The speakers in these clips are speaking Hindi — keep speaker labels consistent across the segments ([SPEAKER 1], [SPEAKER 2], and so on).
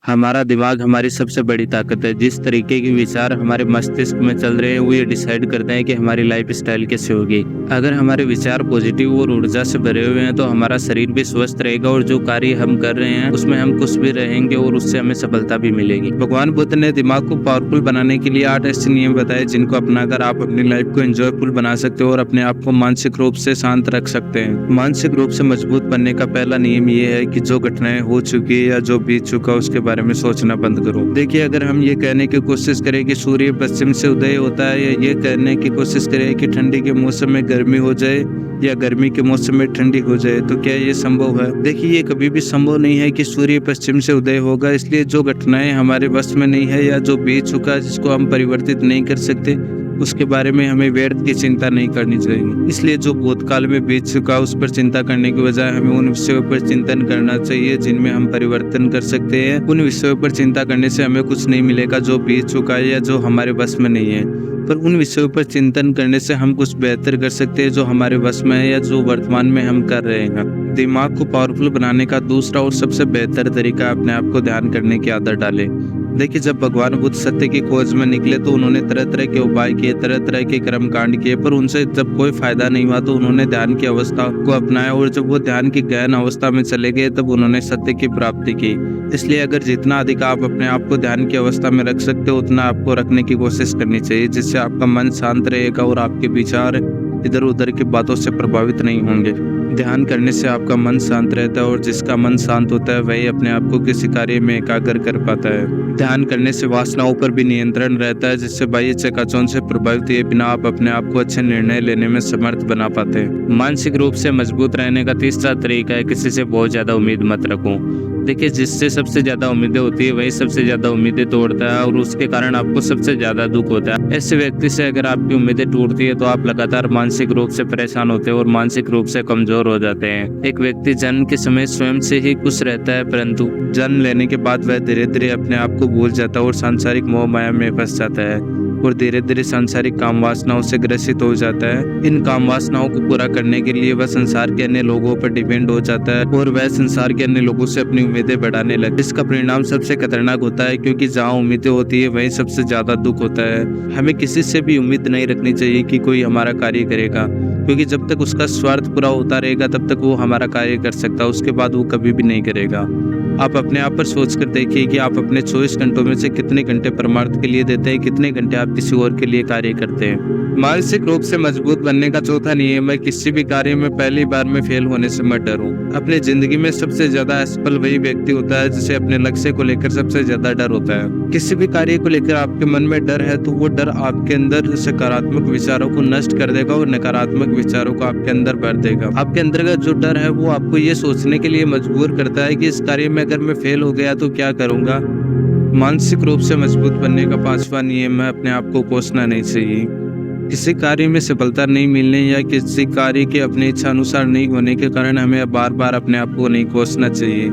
[SPEAKER 1] हमारा दिमाग हमारी सबसे बड़ी ताकत है। जिस तरीके के विचार हमारे मस्तिष्क में चल रहे हैं वो ये डिसाइड करते हैं कि हमारी लाइफ स्टाइल कैसे होगी। अगर हमारे विचार पॉजिटिव और ऊर्जा से भरे हुए हैं तो हमारा शरीर भी स्वस्थ रहेगा और जो कार्य हम कर रहे हैं उसमें हम खुश भी रहेंगे और उससे हमें सफलता भी मिलेगी। भगवान बुद्ध ने दिमाग को पावरफुल बनाने के लिए 8 ऐसे नियम बताए जिनको अपनाकर आप अपनी लाइफ को एंजॉयफुल बना सकते हो और अपने आप को मानसिक रूप से शांत रख सकते हैं। मानसिक रूप से मजबूत बनने का पहला नियम ये है कि जो घटनाएं हो चुकी है या जो बीत चुका उसके बारे में सोचना बंद करो। देखिए, अगर हम ये कहने की कोशिश करें कि सूर्य पश्चिम से उदय होता है या ये कहने की कोशिश करें कि ठंडी के मौसम में गर्मी हो जाए या गर्मी के मौसम में ठंडी हो जाए, तो क्या ये संभव है? देखिए, ये कभी भी संभव नहीं है कि सूर्य पश्चिम से उदय होगा। इसलिए जो घटनाएं हमारे बस में नहीं है या जो बीत चुका है जिसको हम परिवर्तित नहीं कर सकते उसके बारे में हमें व्यर्थ की चिंता नहीं करनी चाहिए। इसलिए जो भूतकाल में बीत चुका उस पर चिंता करने की बजाय हमें उन विषयों पर चिंतन करना चाहिए जिनमें हम परिवर्तन कर सकते हैं। उन विषयों पर चिंता करने से हमें कुछ नहीं मिलेगा जो बीत चुका है या जो हमारे बस में नहीं है, पर उन विषयों पर चिंतन करने से हम कुछ बेहतर कर सकते हैं जो हमारे बस में है या जो वर्तमान में हम कर रहे हैं। दिमाग को पावरफुल बनाने का दूसरा और सबसे बेहतर तरीका अपने आप को ध्यान करने की आदत डालें। देखिए, जब भगवान बुद्ध सत्य की खोज में निकले तो उन्होंने तरह तरह के उपाय किए, तरह तरह के कर्म कांड किए, पर उनसे जब कोई फायदा नहीं हुआ तो उन्होंने ध्यान की अवस्था को अपनाया और जब वो ध्यान की गहन अवस्था में चले गए तब उन्होंने सत्य की प्राप्ति की। इसलिए अगर जितना अधिक आप अपने आप को ध्यान की अवस्था में रख सकते हो उतना आपको रखने की कोशिश करनी चाहिए, जिससे आपका मन शांत रहेगा और आपके विचार इधर उधर की बातों से प्रभावित नहीं होंगे। ध्यान करने से आपका मन शांत रहता है और जिसका मन शांत होता है वही अपने आप को किसी कार्य में एकाग्र कर पाता है। ध्यान करने से वासनाओं पर भी नियंत्रण रहता है, जिससे बाह्य चकाचौंध से प्रभावित हुए बिना आप अपने आप को अच्छे निर्णय लेने में समर्थ बना पाते हैं। मानसिक रूप से मजबूत रहने का तीसरा तरीका है किसी से बहुत ज्यादा उम्मीद मत रखो। देखिए, जिससे सबसे ज्यादा उम्मीदें होती है वही सबसे ज्यादा उम्मीदें तोड़ता है और उसके कारण आपको सबसे ज्यादा दुख होता है। ऐसे व्यक्ति से अगर आपकी उम्मीदें टूटती है तो आप लगातार मानसिक रूप से परेशान होते हैं और मानसिक रूप से कमजोर हो जाते हैं। एक व्यक्ति जन्म के समय स्वयं से ही खुश रहता है, परंतु जन्म लेने के बाद वह धीरे धीरे अपने आप को भूल जाता है और सांसारिक मोह माया में फंस जाता है और धीरे धीरे सांसारिक काम वासनाओं से ग्रसित हो जाता है। इन काम वासनाओं को पूरा करने के लिए वह संसार के अन्य लोगों पर डिपेंड हो जाता है और वह संसार के अन्य लोगों से अपनी उम्मीदें बढ़ाने लगता है। इसका परिणाम सबसे खतरनाक होता है, क्योंकि जहाँ उम्मीदें होती है वहीं सबसे ज्यादा दुख होता है। हमें किसी से भी उम्मीद नहीं रखनी चाहिए कि कोई हमारा कार्य करेगा, क्योंकि जब तक उसका स्वार्थ पूरा होता रहेगा तब तक वो हमारा कार्य कर सकता है, उसके बाद वो कभी भी नहीं करेगा। आप अपने आप पर सोच कर देखिए कि आप अपने 24 घंटों में से कितने घंटे परमार्थ के लिए देते हैं, कितने घंटे आप किसी और के लिए कार्य करते हैं। मानसिक रूप से मजबूत बनने का चौथा नियम है किसी भी कार्य में पहली बार में फेल होने से मत डरो। अपने जिंदगी में सबसे ज्यादा असफल वही व्यक्ति होता है जिसे अपने लक्ष्य को लेकर सबसे ज्यादा डर होता है। किसी भी कार्य को लेकर आपके मन में डर है तो वो डर आपके अंदर सकारात्मक विचारों को नष्ट कर देगा और नकारात्मक विचारों को आपके अंदर भर देगा। आपके अंदर का जो डर है वो आपको ये सोचने के लिए मजबूर करता है कि इस कार्य में अगर मैं फेल हो गया तो क्या करूंगा। मानसिक रूप से मजबूत बनने का पांचवा नियम है अपने आप को कोसना नहीं चाहिए। किसी कार्य में सफलता नहीं मिलने या किसी कार्य के अपने इच्छा अनुसार नहीं होने के कारण हमें बार बार अपने आप को नहीं कोसना चाहिए।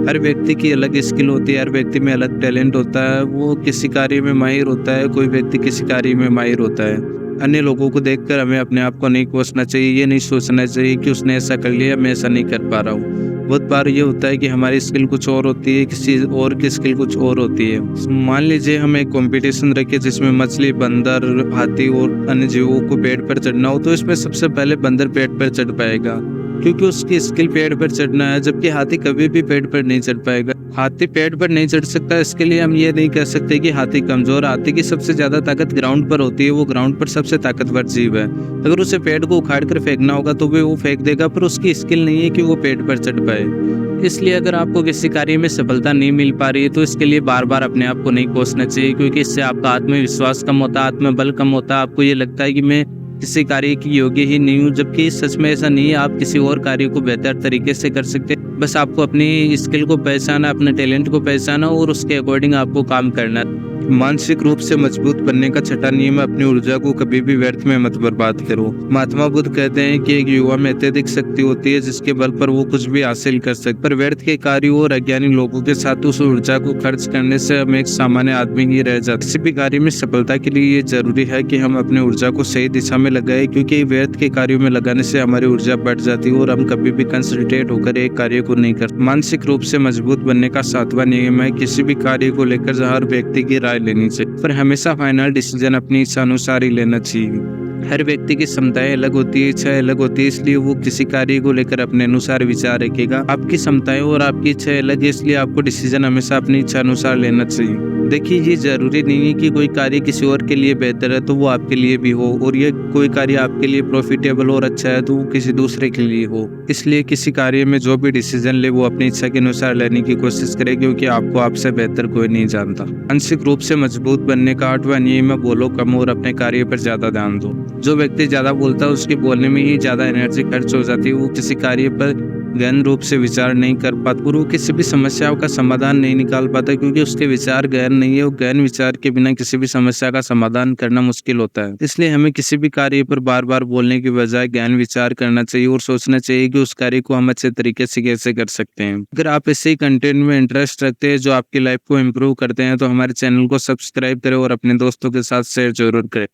[SPEAKER 1] हर व्यक्ति की अलग स्किल होती है, हर व्यक्ति में अलग टैलेंट होता है। वो किसी कार्य में माहिर होता है, कोई व्यक्ति किसी कार्य में माहिर होता है। अन्य लोगों को देखकर हमें अपने आप को नहीं कोसना चाहिए। ये नहीं सोचना चाहिए कि उसने ऐसा कर लिया, मैं ऐसा नहीं कर पा रहा हूँ। बहुत बार ये होता है कि हमारी स्किल कुछ और होती है, किसी और की स्किल कुछ और होती है। मान लीजिए हम एक कंपटीशन रखे जिसमें मछली, बंदर, हाथी और अन्य जीवों को पेड़ पर चढ़ना हो, तो इसमें सबसे पहले बंदर पेड़ पर चढ़ पाएगा क्योंकि उसकी स्किल पेड़ पर चढ़ना है, जबकि हाथी कभी भी पेड़ पर नहीं चढ़ पाएगा। हाथी पेड़ पर नहीं चढ़ सकता, इसके लिए हम ये नहीं कह सकते कि हाथी कमजोर। हाथी की सबसे ज्यादा ताकत ग्राउंड पर होती है, वो ग्राउंड पर सबसे ताकतवर जीव है। अगर उसे पेड़ को उखाड़ कर फेंकना होगा तो वो फेंक देगा, पर उसकी स्किल नहीं है कि वो पेड़ पर चढ़ पाए। इसलिए अगर आपको किसी कार्य में सफलता नहीं मिल पा रही है तो इसके लिए बार बार अपने आप को नहीं कोसना चाहिए, क्योंकि इससे आपका आत्मविश्वास कम होता है, आत्मबल कम होता है। आपको ये लगता है कि मैं किसी कार्य की योग्य ही नहीं हूँ, जबकि सच में ऐसा नहीं है। आप किसी और कार्य को बेहतर तरीके से कर सकते हैं। बस आपको अपनी स्किल को पहचाना, अपने टैलेंट को पहचाना और उसके अकॉर्डिंग आपको काम करना। मानसिक रूप से मजबूत बनने का छठा नियम है, अपनी ऊर्जा को कभी भी व्यर्थ में मत बर्बाद करो। महात्मा बुद्ध कहते हैं कि एक युवा में अत्यधिक शक्ति होती है जिसके बल पर वो कुछ भी हासिल कर सकते, पर व्यर्थ के कार्यों और अज्ञानी लोगों के साथ उस ऊर्जा को खर्च करने से हम एक सामान्य आदमी ही रह जाते। किसी भी कार्य में सफलता के लिए ये जरूरी है कि हम अपनी ऊर्जा को सही दिशा में लगाए, क्योंकि व्यर्थ के कार्यों में लगाने से हमारी ऊर्जा बढ़ जाती है और हम कभी भी कंसंट्रेट होकर एक कार्य को नहीं करते। मानसिक रूप से मजबूत बनने का सातवां नियम है, किसी भी कार्य को लेकर हर व्यक्ति की राय लेनी चाहिए, पर हमेशा फाइनल डिसीजन अपनी इच्छा अनुसार ही लेना चाहिए। हर व्यक्ति की क्षमताएं अलग होती है, इच्छाएं अलग होती है, इसलिए वो किसी कार्य को लेकर अपने अनुसार विचार रखेगा। आपकी क्षमताएं और आपकी इच्छाएं अलग है, इसलिए आपको डिसीजन हमेशा अपनी इच्छा अनुसार लेना चाहिए। देखिए, ये जरूरी नहीं है कि कोई कार्य किसी और के लिए बेहतर है तो वो आपके लिए भी हो, और ये कोई कार्य आपके लिए प्रॉफिटेबल और अच्छा है तो वो किसी दूसरे के लिए हो। इसलिए किसी कार्य में जो भी डिसीजन ले वो अपनी इच्छा के अनुसार लेने की कोशिश करे, क्योंकि आपको आपसे बेहतर कोई नहीं जानता। मानसिक रूप से मजबूत बनने का आठवां नियम है, बोलो कम और अपने कार्य पर ज्यादा ध्यान दो। जो व्यक्ति ज्यादा बोलता है उसके बोलने में ही ज्यादा एनर्जी खर्च हो जाती है, वो किसी कार्य पर गहन रूप से विचार नहीं कर पाता और वो किसी भी समस्या का समाधान नहीं निकाल पाता, क्योंकि उसके विचार गहन नहीं है। और गहन विचार के बिना किसी भी समस्या का समाधान करना मुश्किल होता है। इसलिए हमें किसी भी कार्य पर बार बार बोलने की बजाय गहन विचार करना चाहिए और सोचना चाहिए कि उस कार्य को हम अच्छे तरीके से कैसे कर सकते हैं। अगर आप ऐसे ही कंटेंट में इंटरेस्ट रखते हैं जो आपकी लाइफ को इम्प्रूव करते हैं तो हमारे चैनल को सब्सक्राइब करें और अपने दोस्तों के साथ शेयर जरूर करें।